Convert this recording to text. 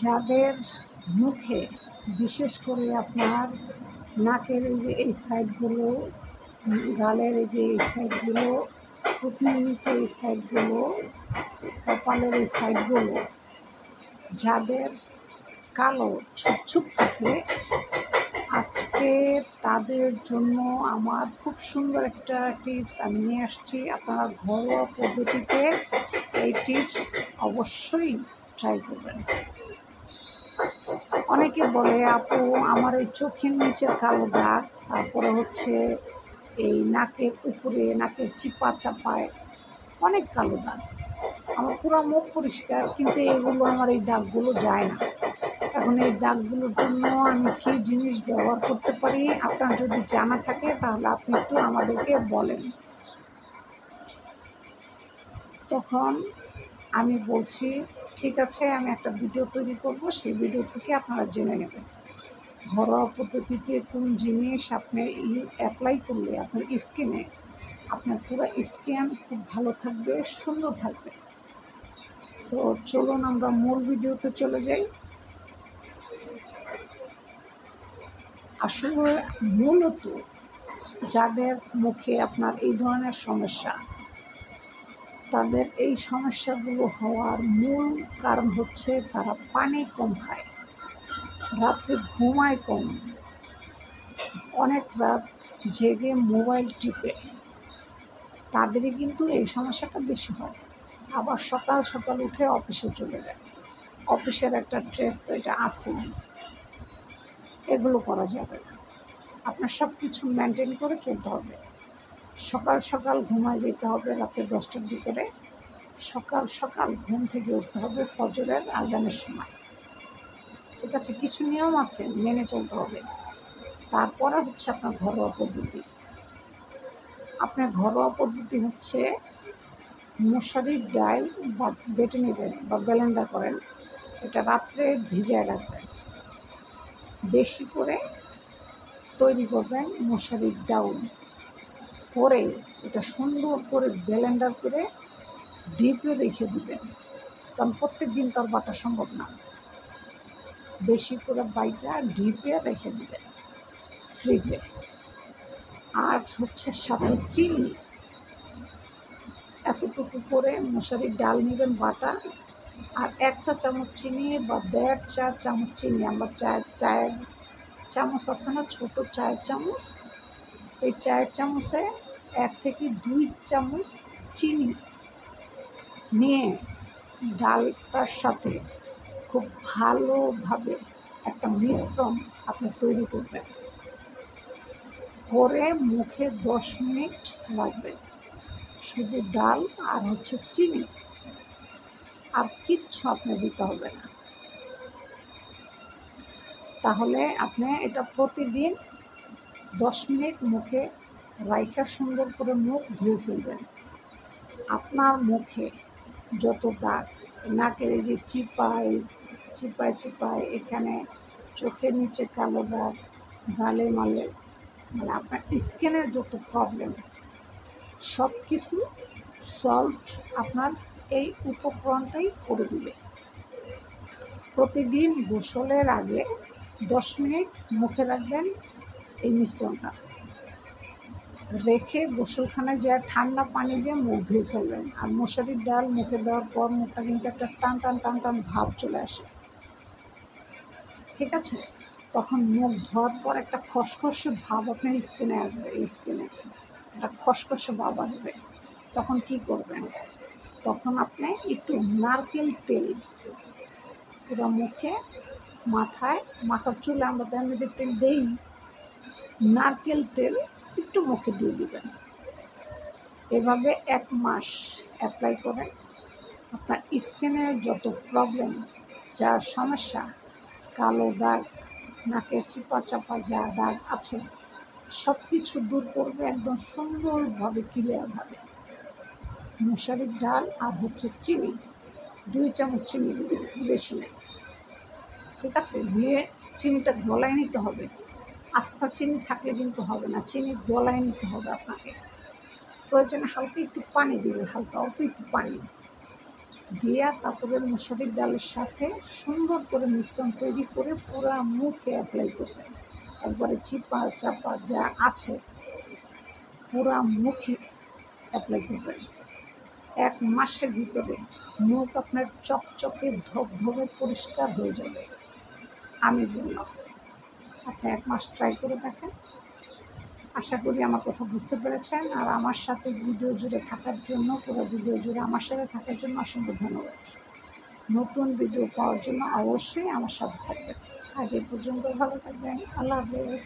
যাদের মুখে বিশেষ করে আপনার নাকের এই সাইডগুলো, গালের এই সাইডগুলো, থুতনির নিচে এই সাইডগুলো, কপালের এই সাইডগুলো যাদের কালো ছুপ থাকে, আজকে তাদের জন্য আমার খুব সুন্দর একটা টিপস আমি নিয়ে আসছি। আপনারা ঘরোয়া পদ্ধতিতে এই টিপস অবশ্যই ট্রাই করবেন। অনেকে বলে, আপু আমার এই চোখের নিচের কালো দাগ, তারপরে হচ্ছে এই নাকের উপরে, নাকের চিপা চাপায় অনেক কালো দাগ, আমার পুরো মুখ পরিষ্কার, কিন্তু এগুলো আমার এই দাগগুলো যায় না। এখন এই দাগগুলোর জন্য আমি কী জিনিস ব্যবহার করতে পারি? আপনার যদি জানা থাকে তাহলে আপনি একটু আমাদেরকে বলেন। তখন আমি বলছি, ঠিক আছে, আমি একটা ভিডিও তৈরি করব, সেই ভিডিও থেকে আপনারা জেনে নেবেন ঘরোয়া পদ্ধতিতে কোন জিনিস আপনি অ্যাপ্লাই করলে আপনার স্কিনে, আপনার পুরো স্কিন খুব ভালো থাকবে, সুন্দর থাকবে। তো চলুন আমরা মূল ভিডিওতে চলে যাই। আসলে মূলত যাদের মুখে আপনার এই ধরনের সমস্যা, তাদের এই সমস্যাগুলো হওয়ার মূল কারণ হচ্ছে তারা পানি কম খায়, রাত্রে ঘুমায় কম, অনেক রাত জেগে মোবাইল টিপে, তাদেরই কিন্তু এই সমস্যাটা বেশি হয়। আবার সকাল সকাল উঠে অফিসে চলে যায়, অফিসের একটা স্ট্রেস তো এটা আসেই, এগুলো করা যাবে না। আপনার সব কিছু মেনটেন করে চলতে হবে। সকাল সকাল ঘুমায় যেতে হবে, রাতে 10টার ভিতরে সকাল সকাল ঘুম থেকে উঠতে হবে ফজরের আজানের সময়। ঠিক আছে, কিছু নিয়ম আছে, মেনে চলতে হবে। তারপরে হচ্ছে আপনার ঘরোয়া পদ্ধতি। আপনার ঘরোয়া পদ্ধতি হচ্ছে মশারির ডাল বা বেটে নেবেন বা ব্লেন্ডার করেন, এটা রাত্রে ভিজিয়ে রাখবেন, বেশি করে তৈরি করবেন মশারির ডাউল করে, এটা সুন্দর করে ব্লেন্ডার করে ডিপে রেখে দিবেন, কারণ প্রত্যেক দিন তার বাটা সম্ভব না। বেশি করে বাইটা ডিপে রেখে দিবেন ফ্রিজে। আর হচ্ছে সাথে চিনি, এতটুকু করে মশারির ডাল নেবেন বাটা, আর 1 চা চামচ চিনি বা 1.5 চা চামচ চিনি, আমরা চায়ের চামচ আছে না, ছোটো চায়ের চামচ, এই চায়ের চামচে 1 থেকে 2 চামচ চিনি নিয়ে ডালটার সাথে খুব ভালোভাবে একটা মিশ্রণ আপনি তৈরি করবেন, করে মুখে 10 মিনিট রাখবেন, শুধু ডাল আর হচ্ছে চিনি, আর কিচ্ছু আপনি দিতে হবে না। তাহলে আপনি এটা প্রতিদিন 10 মিনিট মুখে রাইখা সুন্দর করে মুখ ধুয়ে ফেলবেন। আপনার মুখে যত দাগ, নাকের এই যে চিপায় চিপায় এখানে, চোখের নিচে কালো দাগ, গালে মালে, মানে আপনার স্কিনের যত প্রবলেম, সব কিছু সলভ আপনার এই উপকরণটাই করে দিবে। প্রতিদিন গোসলের আগে 10 মিনিট মুখে রাখবেন এই মিশ্রণটা, রেখে গোসলখানায় যা ঠান্ডা পানি দিয়ে মুখ ধুয়ে ফেলবেন। আর মশারির ডাল মুখে দেওয়ার পর মুখটা কিন্তু একটা টান টান ভাব চলে আসে, ঠিক আছে? তখন মুখ ধোয়ার পর একটা খসখসে ভাব আপনার স্কিনে আসবে, এই স্কিনে একটা খসখসে ভাব আসবে। তখন কি করবেন? তখন আপনি একটু নারকেল তেল পুরো মুখে, মাথার চুলে আমরা তেল তেল দেই, নারকেল তেল একটু মুখে দিয়ে দিবেন। এভাবে 1 মাস অ্যাপ্লাই করেন, আপনার স্কিনের যত প্রবলেম, যা সমস্যা, কালো দাগ, নাকের চিপা চাপা যা দাগ আছে, সব কিছু দূর করবে একদম সুন্দরভাবে, ক্লিয়ারভাবে। মশারির ডাল আর হচ্ছে চিনি, 2 চামচ চিনি দিবেন, বেশি নেই, ঠিক আছে? দিয়ে চিনিটা গলায় নিতে হবে, আস্তা চিনি থাকলে কিন্তু হবে না, চিনি গলায় নিতে হবে আপনাকে। প্রয়োজনে হালকা একটু পানি দিবেন, হালকা অল্প একটু পানি, দিয়া তারপরে মসুরির ডালের সাথে সুন্দর করে মিশ্রণ তৈরি করে পুরো মুখে অ্যাপ্লাই করবেন। একবারে চিপা চাপা যা আছে পুরো মুখে অ্যাপ্লাই করবেন। 1 মাসের ভিতরে মুখ আপনার চকচকে ধবধবে পরিষ্কার হয়ে যাবে। আমি বললাম আপনি 1 মাস ট্রাই করে দেখেন। আশা করি আমার কথা বুঝতে পেরেছেন। আর আমার সাথে ভিডিও জুড়ে থাকার জন্য, পুরো ভিডিও জুড়ে আমার সাথে থাকার জন্য অসংখ্য ধন্যবাদ। নতুন ভিডিও পাওয়ার জন্য অবশ্যই আমার সাথে থাকবেন। আজ এই পর্যন্ত, ভালো থাকবেন। আল্লাহ হাফেজ।